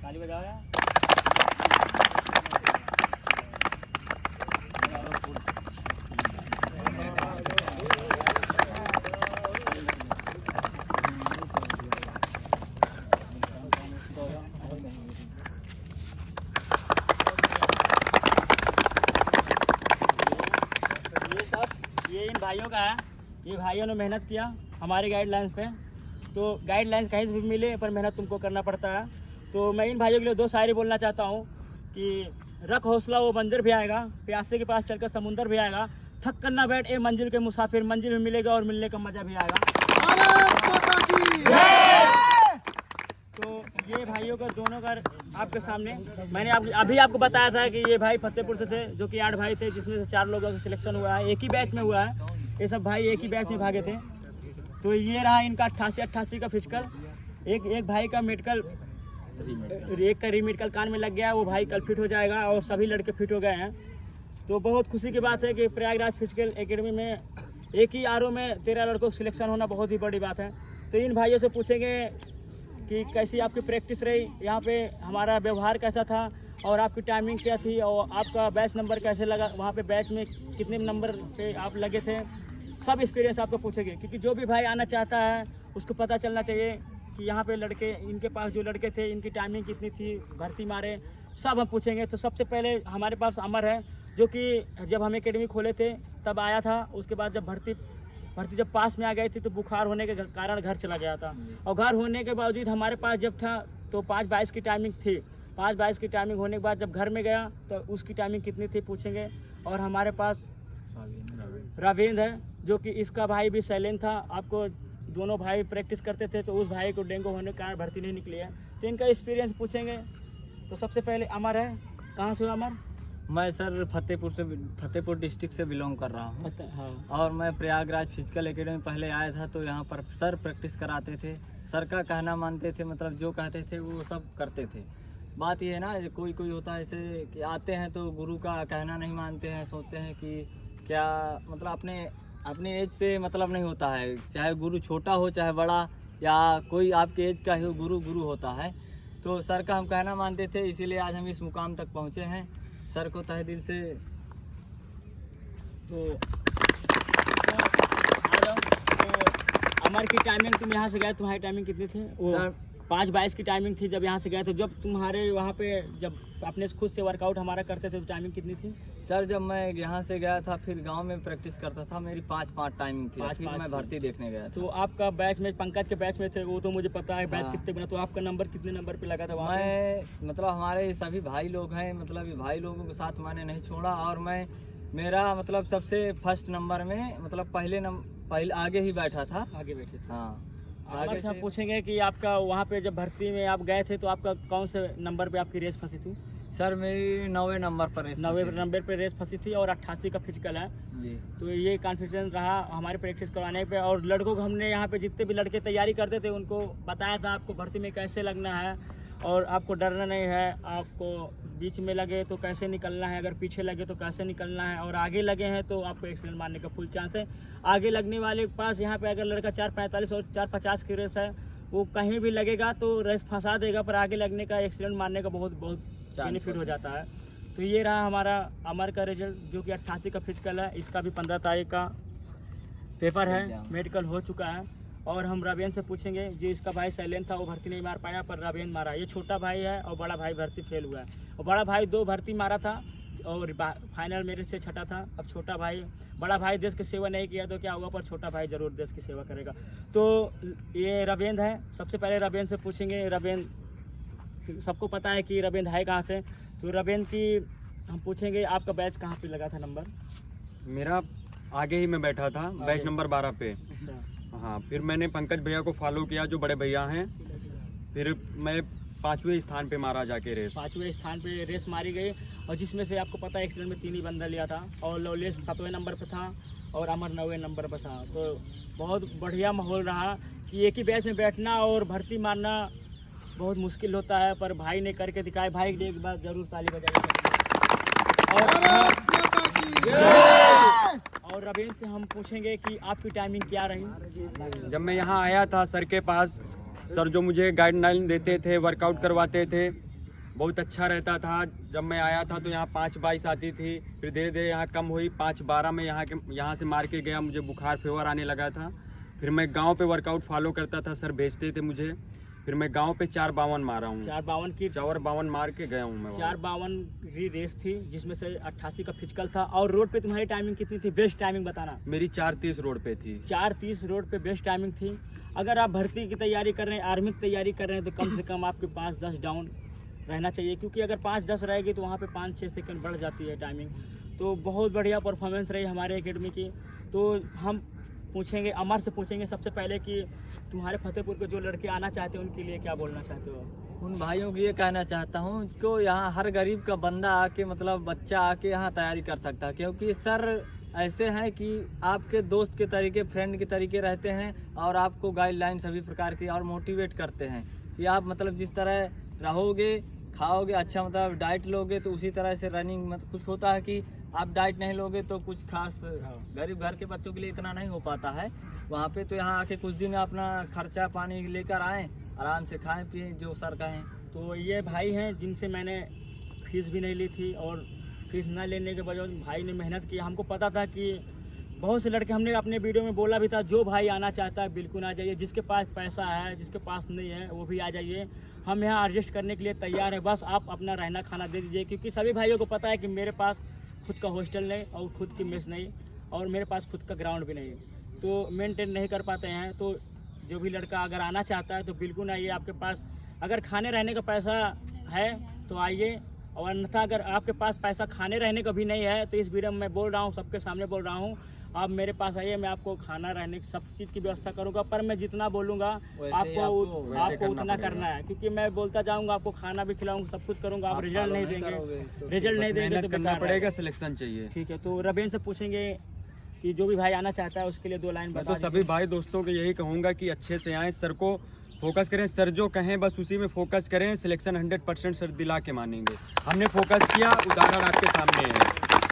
ताली बजाओ यार। ये इन भाइयों का है। ये भाइयों ने मेहनत किया हमारे गाइडलाइंस पे। तो गाइडलाइंस कहीं से भी मिले पर मेहनत तुमको करना पड़ता है। तो मैं इन भाइयों के लिए दो शायरी बोलना चाहता हूँ कि रख हौसला वो मंदिर भी आएगा, प्यासे के पास चलकर समुंदर भी आएगा, थक कर ना बैठ ए मंजिल के मुसाफिर, मंजिल में मिलेगा और मिलने का मजा भी आएगा। तो ये भाइयों का दोनों का आपके सामने मैंने अभी आपको बताया था कि ये भाई फतेहपुर से थे, जो कि 8 भाई थे, जिसमें से 4 लोगों का सिलेक्शन हुआ है। एक ही बैच में हुआ है, ये सब भाई एक ही बैच में भागे थे। तो ये रहा इनका 88 का फिजिकल। एक भाई का मेडिकल, एक का रीमेडिकल कान में लग गया, वो भाई कल फिट हो जाएगा और सभी लड़के फिट हो गए हैं। तो बहुत खुशी की बात है कि प्रयागराज फिजिकल एकेडमी में एक ही आरओ में 13 लड़कों का सिलेक्शन होना बहुत ही बड़ी बात है। तो इन भाइयों से पूछेंगे कि कैसी आपकी प्रैक्टिस रही, यहाँ पे हमारा व्यवहार कैसा था और आपकी टाइमिंग क्या थी और आपका बैच नंबर कैसे लगा, वहाँ पे बैच में कितने नंबर पे आप लगे थे, सब एक्सपीरियंस आपको पूछेंगे। क्योंकि जो भी भाई आना चाहता है उसको पता चलना चाहिए कि यहाँ पे लड़के, इनके पास जो लड़के थे इनकी टाइमिंग कितनी थी, भर्ती मारे, सब हम पूछेंगे। तो सबसे पहले हमारे पास अमर है, जो कि जब हम एकेडमी खोले थे तब आया था। उसके बाद जब भर्ती जब पास में आ गई थी तो बुखार होने के कारण घर चला गया था। और घर होने के बावजूद हमारे पास जब था तो 5:22 की टाइमिंग थी। 5:22 की टाइमिंग होने के बाद जब घर में गया तो उसकी टाइमिंग कितनी थी पूछेंगे। और हमारे पास रावेंद्र है, जो कि इसका भाई भी साइलेंट था। आपको दोनों भाई प्रैक्टिस करते थे, तो उस भाई को डेंगू होने के कारण भर्ती नहीं निकली है। तो इनका एक्सपीरियंस पूछेंगे। तो सबसे पहले अमर है, कहाँ से हो अमर? मैं सर फतेहपुर डिस्ट्रिक्ट से बिलोंग कर रहा हूँ। हाँ। और मैं प्रयागराज फिजिकल एकेडमी पहले आया था, तो यहाँ पर सर प्रैक्टिस कराते थे, सर का कहना मानते थे, मतलब जो कहते थे वो सब करते थे। बात ये है ना, कोई होता है ऐसे कि आते हैं तो गुरु का कहना नहीं मानते हैं, सोचते हैं कि क्या मतलब अपने एज से मतलब नहीं होता है, चाहे गुरु छोटा हो चाहे बड़ा या कोई आपके एज का ही गुरु होता है। तो सर का हम कहना मानते थे, इसीलिए आज हम इस मुकाम तक पहुँचे हैं। सर को तहे दिल से तो अमर की टाइमिंग, तुम यहाँ से गए, तुम्हारी टाइमिंग कितनी थी? सर 5:22 की टाइमिंग थी जब यहाँ से गए थे। जब तुम्हारे वहाँ पे जब अपने खुद से वर्कआउट हमारा करते थे तो टाइमिंग कितनी थी? सर जब मैं यहाँ से गया था फिर गांव में प्रैक्टिस करता था, मेरी 5:05 टाइमिंग थी। फिर मैं भर्ती देखने गया था। तो आपका बैच में पंकज के बैच में थे, वो तो मुझे पता है बैच कितने बना। तो आपका नंबर कितने नंबर पे लगा था वहाँ? मैं मतलब हमारे सभी भाई लोग हैं, मतलब भाई लोगों के साथ मैंने नहीं छोड़ा। और मेरा मतलब सबसे फर्स्ट नंबर में, मतलब पहले आगे ही बैठा था। आगे बैठे थे। हाँ। आगे से पूछेंगे कि आपका वहाँ पे जब भर्ती में आप गए थे तो आपका कौन से नंबर पे आपकी रेस फंसी थी? सर मेरी 9वें नंबर पर रेस 9वें नंबर पे रेस फंसी थी और 88 का फिजिकल है जी। तो ये कॉन्फिडेंस रहा हमारे प्रैक्टिस करवाने पे। और लड़कों को हमने यहाँ पे जितने भी लड़के तैयारी करते थे उनको बताया था आपको भर्ती में कैसे लगना है और आपको डरना नहीं है। आपको बीच में लगे तो कैसे निकलना है, अगर पीछे लगे तो कैसे निकलना है, और आगे लगे हैं तो आपको एक्सीडेंट मारने का फुल चांस है। आगे लगने वाले के पास यहाँ पे अगर लड़का 4:45 और 4:50 की रेस है, वो कहीं भी लगेगा तो रेस फंसा देगा, पर आगे लगने का एक्सीडेंट मारने का बहुत बेनिफिट हो जाता है। तो ये रहा हमारा अमर का रिजल्ट, जो कि 88 का फिजिकल है। इसका भी 15 तारीख का पेपर है, मेडिकल हो चुका है। और हम रावेंद्र से पूछेंगे, जो इसका भाई साइलेंट था वो भर्ती नहीं मार पाया, पर रावेंद्र मारा। ये छोटा भाई है और बड़ा भाई भर्ती फेल हुआ है। और बड़ा भाई 2 भर्ती मारा था और फाइनल मेरे से छठा था। अब छोटा भाई, बड़ा भाई देश की सेवा नहीं किया तो क्या हुआ, पर छोटा भाई जरूर देश की सेवा करेगा। तो ये रावेंद्र है। सबसे पहले रावेंद्र से पूछेंगे। रावेंद्र, सबको पता है कि रावेंद्र है कहाँ से, तो रावेंद्र की हम पूछेंगे आपका बैच कहाँ पे लगा था नंबर? मेरा आगे ही मैं बैठा था, बैच नंबर 12 पे। अच्छा। हाँ, फिर मैंने पंकज भैया को फॉलो किया जो बड़े भैया हैं। फिर मैं 5वें स्थान पे मारा जाके रेस। 5वें स्थान पे रेस मारी गई और जिसमें से आपको पता है एक्सीडेंट में 3 ही बंदा लिया था और लवलेस 7वें नंबर पे था और अमर 9वें नंबर पर था। तो बहुत बढ़िया माहौल रहा कि एक ही बैच में बैठना और भर्ती मारना बहुत मुश्किल होता है, पर भाई ने करके दिखाया। भाई के लिए एक बार जरूर ताली बजाइए। और रवींद्र से हम पूछेंगे कि आपकी टाइमिंग क्या रही? जब मैं यहाँ आया था सर के पास, सर जो मुझे गाइडलाइन देते थे, वर्कआउट करवाते थे, बहुत अच्छा रहता था। जब मैं आया था तो यहाँ 5-22 आती थी, फिर धीरे धीरे यहाँ कम हुई, 5-12 में यहाँ से मार के गया, मुझे बुखार फीवर आने लगा था। फिर मैं गांव पे वर्कआउट फॉलो करता था, सर भेजते थे मुझे। फिर मैं गांव पे 4-52 मारा हूँ, 4-52 मार के गया हूँ मैं। 4-52 की रेस थी, जिसमें से 88 का फिजिकल था। और रोड पे तुम्हारी टाइमिंग कितनी थी? बेस्ट टाइमिंग बताना। मेरी 4:30 रोड पे थी। 4:30 रोड पे बेस्ट टाइमिंग थी। अगर आप भर्ती की तैयारी कर रहे हैं, आर्मी की तैयारी कर रहे हैं, तो कम से कम आपके 5-10 डाउन रहना चाहिए, क्योंकि अगर 5-10 रहेगी तो वहाँ पे 5-6 सेकंड बढ़ जाती है टाइमिंग। तो बहुत बढ़िया परफॉर्मेंस रही हमारे एकेडमी की। तो हम पूछेंगे, अमर से पूछेंगे सबसे पहले कि तुम्हारे फतेहपुर के जो लड़के आना चाहते हैं उनके लिए क्या बोलना चाहते हो? उन भाइयों को ये कहना चाहता हूँ कि यहाँ हर गरीब का बंदा आके, मतलब बच्चा आके यहाँ तैयारी कर सकता है, क्योंकि सर ऐसे हैं कि आपके दोस्त के तरीके, फ्रेंड के तरीके रहते हैं और आपको गाइडलाइन सभी प्रकार की और मोटिवेट करते हैं कि आप मतलब जिस तरह रहोगे, खाओगे, अच्छा मतलब डाइट लोगे तो उसी तरह से रनिंग, मतलब कुछ होता है कि आप डाइट नहीं लोगे तो कुछ खास गरीब घर के बच्चों के लिए इतना नहीं हो पाता है वहाँ पे। तो यहाँ आके कुछ दिन अपना खर्चा पानी लेकर आएँ, आराम से खाएं पिएं जो सर कहें। तो ये भाई हैं जिनसे मैंने फीस भी नहीं ली थी, और फीस ना लेने के वजह भाई ने मेहनत की। हमको पता था कि बहुत से लड़के, हमने अपने वीडियो में बोला भी था, जो भाई आना चाहता है बिल्कुल आ जाइए, जिसके पास पैसा है, जिसके पास नहीं है वो भी आ जाइए। हम यहाँ एडजस्ट करने के लिए तैयार हैं, बस आप अपना रहना खाना दे दीजिए, क्योंकि सभी भाइयों को पता है कि मेरे पास खुद का हॉस्टल नहीं और खुद की मेस नहीं और मेरे पास खुद का ग्राउंड भी नहीं, तो मेंटेन नहीं कर पाते हैं। तो जो भी लड़का अगर आना चाहता है तो बिल्कुल आइए। आपके पास अगर खाने रहने का पैसा है तो आइए, और अन्यथा अगर आपके पास पैसा खाने रहने का भी नहीं है तो इस वीडियो में मैं बोल रहा हूँ, सबके सामने बोल रहा हूँ, आप मेरे पास आइए, मैं आपको खाना रहने की सब चीज़ की व्यवस्था करूँगा। पर मैं जितना बोलूँगा आपको उतना करना है, क्योंकि मैं बोलता जाऊँगा, आपको खाना भी खिलाऊँगा, सब कुछ करूँगा, आप रिजल्ट नहीं देंगे, रिजल्ट नहीं देंगे तो करना पड़ेगा, सिलेक्शन चाहिए। ठीक है, तो रबीन से पूछेंगे कि जो भी भाई आना चाहता है उसके लिए 2 लाइन मैं बता तो सभी भाई दोस्तों को यही कहूँगा कि अच्छे से आएँ, सर को फोकस करें, सर जो कहें बस उसी में फोकस करें। सिलेक्शन 100% सर दिला के मानेंगे। हमने फोकस किया, उदाहरण आपके सामने है।